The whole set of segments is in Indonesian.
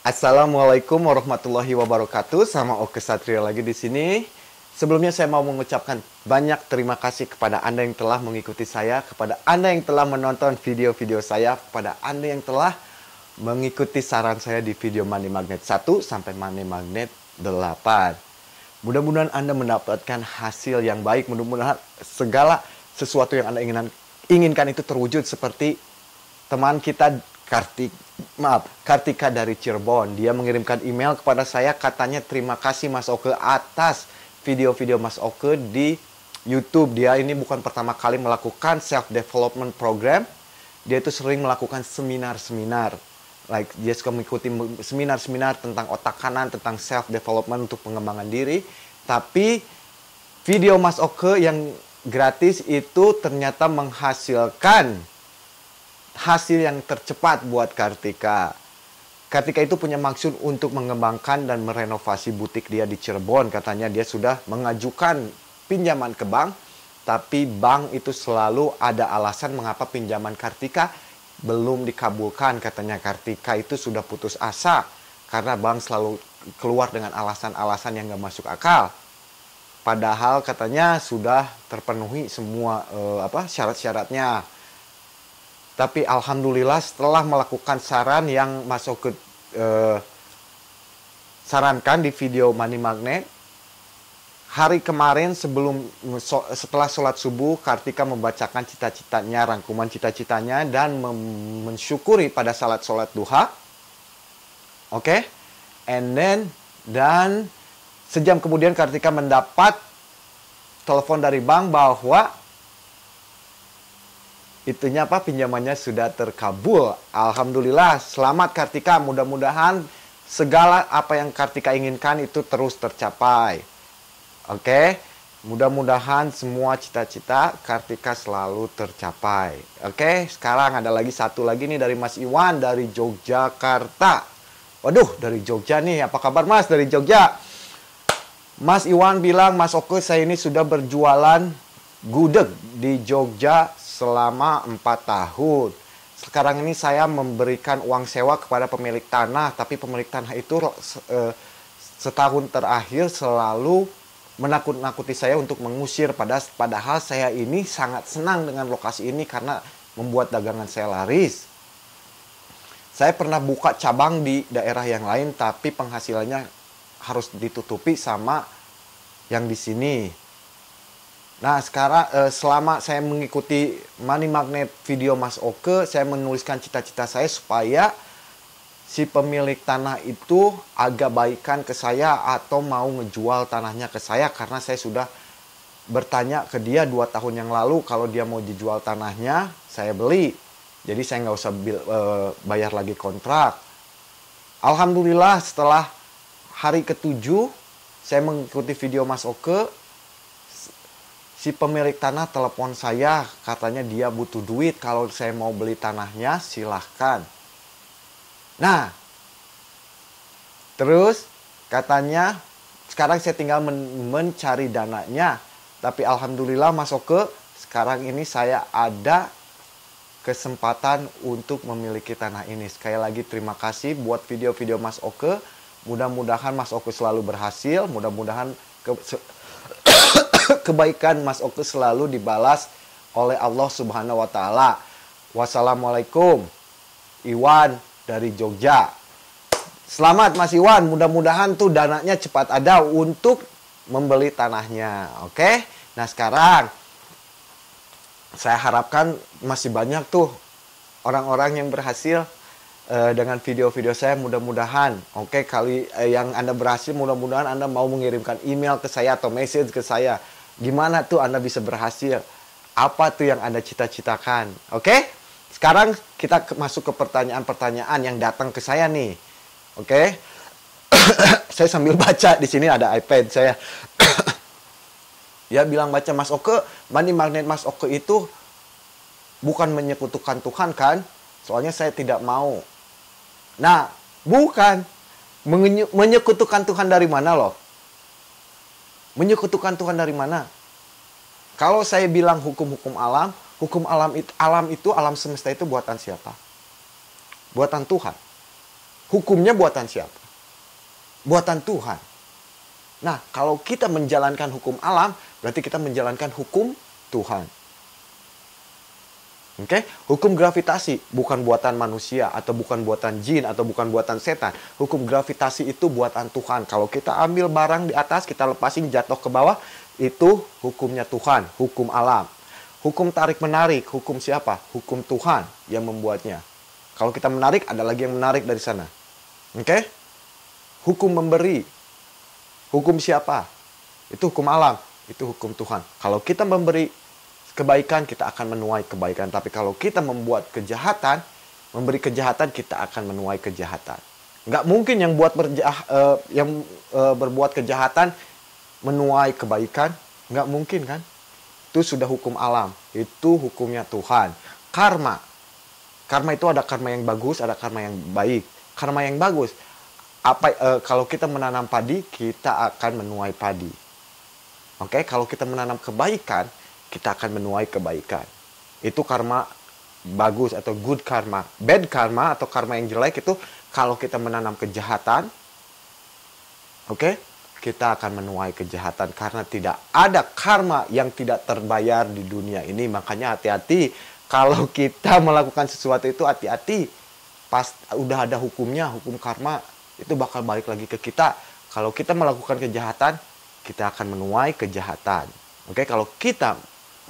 Assalamualaikum warahmatullahi wabarakatuh. Sama Oke Satria lagi di sini. Sebelumnya saya mau mengucapkan banyak terima kasih kepada Anda yang telah mengikuti saya, kepada Anda yang telah menonton video-video saya, kepada Anda yang telah mengikuti saran saya di video Money Magnet 1 sampai Money Magnet 8. Mudah-mudahan Anda mendapatkan hasil yang baik. Mudah-mudahan segala sesuatu yang Anda inginkan itu terwujud seperti teman kita Kartika dari Cirebon. Dia mengirimkan email kepada saya, katanya terima kasih Mas Oke atas video-video Mas Oke di YouTube. Dia ini bukan pertama kali melakukan self-development program. Dia itu sering melakukan seminar-seminar. Dia suka mengikuti seminar-seminar tentang otak kanan, tentang self-development untuk pengembangan diri. Tapi video Mas Oke yang gratis itu ternyata menghasilkan hasil yang tercepat buat Kartika. Kartika itu punya maksud untuk mengembangkan dan merenovasi butik dia di Cirebon. Katanya dia sudah mengajukan pinjaman ke bank, tapi bank itu selalu ada alasan mengapa pinjaman Kartika belum dikabulkan. Katanya Kartika itu sudah putus asa karena bank selalu keluar dengan alasan-alasan yang gak masuk akal. Padahal katanya sudah terpenuhi semua syarat-syaratnya. Tapi alhamdulillah setelah melakukan saran yang Mas Oke sarankan di video Money Magnet, hari kemarin setelah sholat subuh, Kartika membacakan cita-citanya, rangkuman cita-citanya, dan mensyukuri pada sholat duha. Oke? Dan sejam kemudian Kartika mendapat telepon dari bank bahwa pinjamannya sudah terkabul. Alhamdulillah, selamat Kartika. Mudah-mudahan segala apa yang Kartika inginkan itu terus tercapai. Oke? Mudah-mudahan semua cita-cita Kartika selalu tercapai. Oke? Sekarang ada satu lagi nih dari Mas Iwan dari Yogyakarta. Waduh, dari Jogja nih. Apa kabar Mas dari Jogja? Mas Iwan bilang, Mas Oke, saya ini sudah berjualan gudeg di Jogja selama 4 tahun. Sekarang ini saya memberikan uang sewa kepada pemilik tanah, tapi pemilik tanah itu setahun terakhir selalu menakut-nakuti saya untuk mengusir. Padahal saya ini sangat senang dengan lokasi ini karena membuat dagangan saya laris. Saya pernah buka cabang di daerah yang lain, tapi penghasilannya harus ditutupi sama yang di sini. Nah, sekarang selama saya mengikuti Money Magnet video Mas Oke, saya menuliskan cita-cita saya supaya si pemilik tanah itu agak baikan ke saya atau mau ngejual tanahnya ke saya, karena saya sudah bertanya ke dia 2 tahun yang lalu kalau dia mau dijual tanahnya, saya beli. Jadi saya nggak usah bayar lagi kontrak. Alhamdulillah setelah hari ke-7 saya mengikuti video Mas Oke, si pemilik tanah telepon saya, katanya dia butuh duit, kalau saya mau beli tanahnya silahkan. Nah, terus katanya sekarang saya tinggal mencari dananya. Tapi alhamdulillah Mas Oke, sekarang ini saya ada kesempatan untuk memiliki tanah ini. Sekali lagi terima kasih buat video-video Mas Oke. Mudah-mudahan Mas Oke selalu berhasil, mudah-mudahan kebaikan Mas Oke selalu dibalas oleh Allah Subhanahu wa Ta'ala. Wassalamualaikum. Iwan dari Jogja. Selamat Mas Iwan, mudah-mudahan tuh dananya cepat ada untuk membeli tanahnya. Oke? Nah, sekarang saya harapkan masih banyak tuh orang-orang yang berhasil dengan video-video saya. Mudah-mudahan kali yang Anda berhasil, mudah-mudahan Anda mau mengirimkan email ke saya atau message ke saya. Gimana tuh Anda bisa berhasil? Apa tuh yang Anda cita-citakan? Oke? Sekarang kita masuk ke pertanyaan-pertanyaan yang datang ke saya nih. Oke? Saya sambil baca, di sini ada iPad saya. Ya, bilang baca Mas Oke, Money Magnet Mas Oke itu bukan menyekutukan Tuhan kan? Soalnya saya tidak mau. Nah, bukan. Menyekutukan Tuhan dari mana loh? Menyekutukan Tuhan dari mana? Kalau saya bilang hukum-hukum alam alam itu, alam semesta itu buatan siapa? Buatan Tuhan. Hukumnya buatan siapa? Buatan Tuhan. Nah, kalau kita menjalankan hukum alam, berarti kita menjalankan hukum Tuhan. Oke, hukum gravitasi bukan buatan manusia atau bukan buatan jin atau bukan buatan setan. Hukum gravitasi itu buatan Tuhan. Kalau kita ambil barang di atas, kita lepasin jatuh ke bawah, itu hukumnya Tuhan, hukum alam. Hukum tarik-menarik, hukum siapa? Hukum Tuhan yang membuatnya. Kalau kita menarik, ada lagi yang menarik dari sana. Oke? Hukum memberi. Hukum siapa? Itu hukum alam, itu hukum Tuhan. Kalau kita memberi kebaikan, kita akan menuai kebaikan. Tapi kalau kita membuat kejahatan, memberi kejahatan, kita akan menuai kejahatan. Nggak mungkin yang berbuat kejahatan menuai kebaikan. Nggak mungkin kan? Itu sudah hukum alam. Itu hukumnya Tuhan. Karma. Karma itu ada karma yang bagus, ada karma yang baik. Karma yang bagus, kalau kita menanam padi, kita akan menuai padi. Oke, kalau kita menanam kebaikan, kita akan menuai kebaikan. Itu karma bagus atau good karma. Bad karma atau karma yang jelek itu kalau kita menanam kejahatan, oke, kita akan menuai kejahatan karena tidak ada karma yang tidak terbayar di dunia ini. Makanya hati-hati kalau kita melakukan sesuatu itu, hati-hati. Pas udah ada hukumnya, hukum karma itu bakal balik lagi ke kita. Kalau kita melakukan kejahatan, kita akan menuai kejahatan. Oke, kalau kita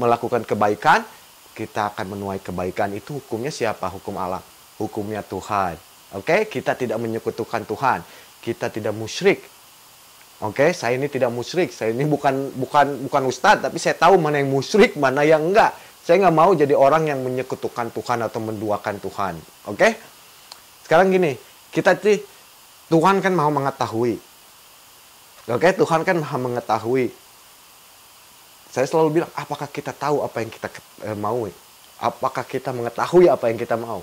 melakukan kebaikan, kita akan menuai kebaikan. Itu hukumnya siapa? Hukum alam. Hukumnya Tuhan. Oke, kita tidak menyekutukan Tuhan. Kita tidak musyrik. Oke, saya ini tidak musyrik. Saya ini bukan ustadz, tapi saya tahu mana yang musyrik, mana yang enggak. Saya nggak mau jadi orang yang menyekutukan Tuhan atau menduakan Tuhan. Oke? Sekarang gini, Tuhan kan mau mengetahui. Oke, Tuhan kan maha mengetahui. Saya selalu bilang, apakah kita tahu apa yang kita mau? Apakah kita mengetahui apa yang kita mau?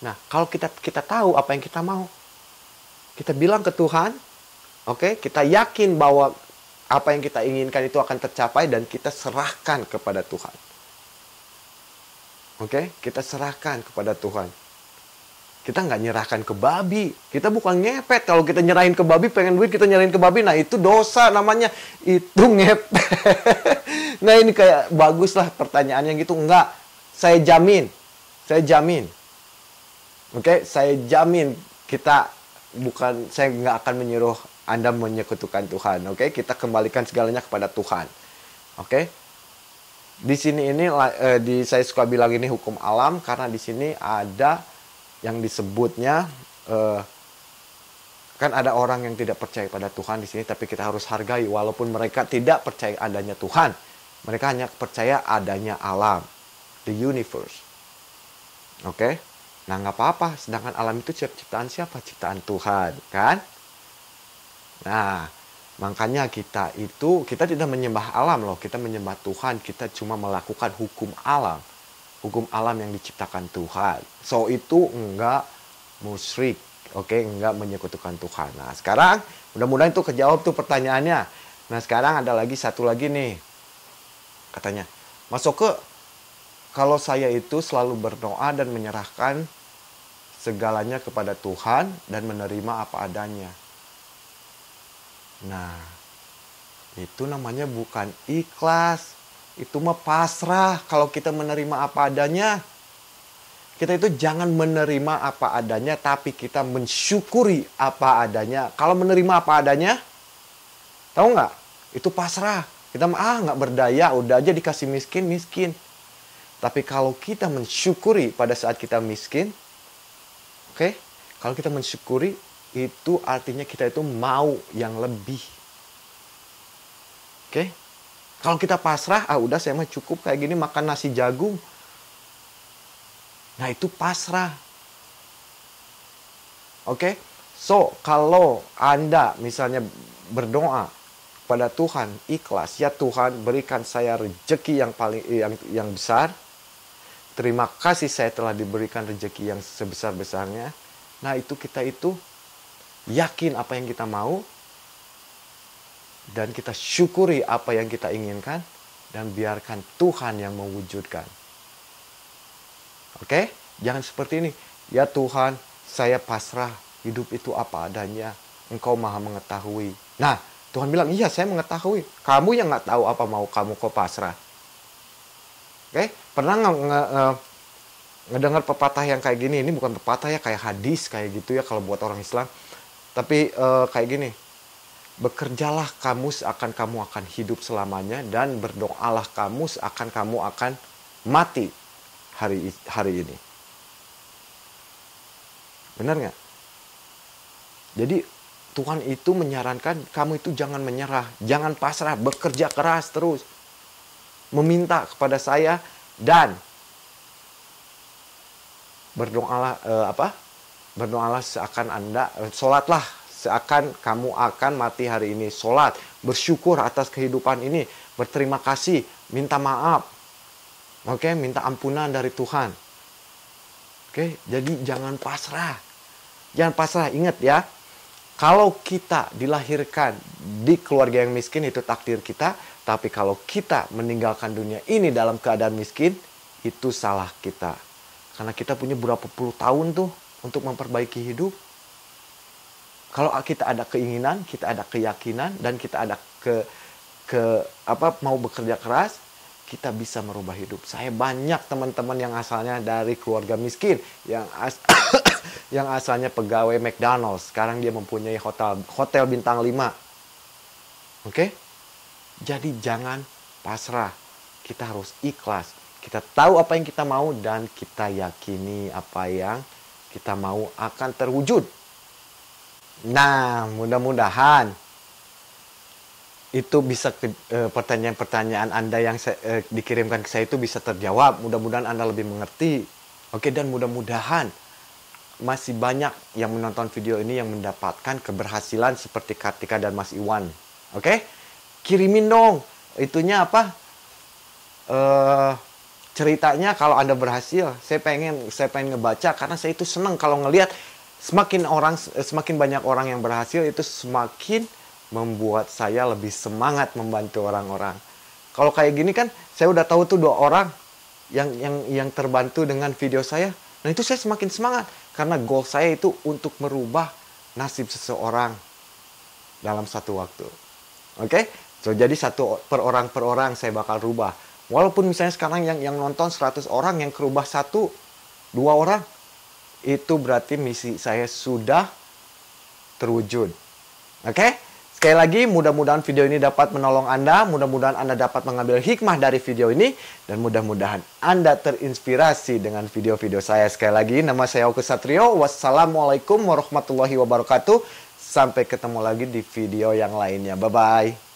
Nah, kalau kita tahu apa yang kita mau, kita bilang ke Tuhan, oke, kita yakin bahwa apa yang kita inginkan itu akan tercapai dan kita serahkan kepada Tuhan. Oke, kita serahkan kepada Tuhan. Kita nggak nyerahkan ke babi. Kita bukan ngepet. Kalau kita nyerahin ke babi, pengen duit, kita nyerahin ke babi. Nah, itu dosa namanya. Itu ngepet. Nah, ini kayak bagus lah pertanyaannya gitu. Enggak. Saya jamin. Saya jamin. Oke, saya jamin saya nggak akan menyuruh Anda menyekutukan Tuhan. Oke, kita kembalikan segalanya kepada Tuhan. Oke. Di sini saya suka bilang ini hukum alam karena di sini ada yang disebutnya kan ada orang yang tidak percaya pada Tuhan di sini, tapi kita harus hargai walaupun mereka tidak percaya adanya Tuhan. Mereka hanya percaya adanya alam, the universe. Oke? Nah, nggak apa-apa, sedangkan alam itu ciptaan siapa? Ciptaan Tuhan, kan? Nah, makanya kita tidak menyembah alam loh, kita menyembah Tuhan, kita cuma melakukan hukum alam. Hukum alam yang diciptakan Tuhan. So, itu enggak musyrik. Oke, enggak menyekutukan Tuhan. Nah, sekarang mudah-mudahan itu kejawab tuh pertanyaannya. Nah, sekarang ada satu lagi nih. Katanya, Mas Oke, kalau saya itu selalu berdoa dan menyerahkan segalanya kepada Tuhan dan menerima apa adanya. Nah, itu namanya bukan ikhlas. Itu mah pasrah. Kalau kita menerima apa adanya, kita itu jangan menerima apa adanya, tapi kita mensyukuri apa adanya. Kalau menerima apa adanya, tahu nggak? Itu pasrah. Kita nggak berdaya, udah aja dikasih miskin. Tapi kalau kita mensyukuri pada saat kita miskin, oke? Kalau kita mensyukuri, itu artinya kita itu mau yang lebih. Oke? Kalau kita pasrah, udah saya mah cukup kayak gini makan nasi jagung. Nah, itu pasrah. Oke? So, kalau Anda misalnya berdoa pada Tuhan, ikhlas, ya Tuhan, berikan saya rezeki yang besar. Terima kasih saya telah diberikan rezeki yang sebesar-besarnya. Nah, kita yakin apa yang kita mau. Dan kita syukuri apa yang kita inginkan. Dan biarkan Tuhan yang mewujudkan. Oke? Jangan seperti ini. Ya Tuhan, saya pasrah, hidup itu apa adanya. Engkau maha mengetahui. Nah, Tuhan bilang, iya saya mengetahui. Kamu yang nggak tahu apa mau kamu, kau pasrah. Oke, pernah ngedengar pepatah yang kayak gini? Ini bukan pepatah ya, kayak hadis kayak gitu ya kalau buat orang Islam. Tapi kayak gini, bekerjalah kamu seakan kamu akan hidup selamanya, dan berdoalah kamu seakan kamu akan mati hari ini. Benar nggak? Jadi Tuhan itu menyarankan kamu itu jangan menyerah, jangan pasrah, bekerja keras terus. Meminta kepada saya dan berdoalah berdoalah seakan Anda sholatlah seakan kamu akan mati hari ini. Sholat, bersyukur atas kehidupan ini, berterima kasih, minta maaf. Oke, minta ampunan dari Tuhan. Oke, jadi jangan pasrah. Jangan pasrah, ingat ya. Kalau kita dilahirkan di keluarga yang miskin itu takdir kita, tapi kalau kita meninggalkan dunia ini dalam keadaan miskin, itu salah kita. Karena kita punya berapa puluh tahun tuh untuk memperbaiki hidup. Kalau kita ada keinginan, kita ada keyakinan, dan kita ada mau bekerja keras, kita bisa merubah hidup. Saya banyak teman-teman yang asalnya dari keluarga miskin, yang asalnya pegawai McDonald's, sekarang dia mempunyai hotel bintang 5. Oke? Jadi jangan pasrah. Kita harus ikhlas. Kita tahu apa yang kita mau dan kita yakini apa yang kita mau akan terwujud. Nah, mudah-mudahan itu bisa pertanyaan-pertanyaan Anda yang dikirimkan ke saya itu bisa terjawab. Mudah-mudahan Anda lebih mengerti. Oke, dan mudah-mudahan masih banyak yang menonton video ini yang mendapatkan keberhasilan seperti Kartika dan Mas Iwan. Oke? Kirimin dong. Itunya apa? Ceritanya kalau Anda berhasil. Saya pengen ngebaca karena saya itu senang kalau ngelihat semakin banyak orang yang berhasil, itu semakin membuat saya lebih semangat membantu orang-orang. Kalau kayak gini kan saya udah tahu tuh 2 orang yang terbantu dengan video saya. Nah, itu saya semakin semangat karena goal saya itu untuk merubah nasib seseorang dalam satu waktu. Oke? So, jadi per orang saya bakal rubah. Walaupun misalnya sekarang yang nonton 100 orang, yang kerubah 1-2 orang, itu berarti misi saya sudah terwujud. Oke? Sekali lagi, mudah-mudahan video ini dapat menolong Anda, mudah-mudahan Anda dapat mengambil hikmah dari video ini, dan mudah-mudahan Anda terinspirasi dengan video-video saya. Sekali lagi, nama saya Oke Satrio. Wassalamualaikum warahmatullahi wabarakatuh. Sampai ketemu lagi di video yang lainnya. Bye-bye.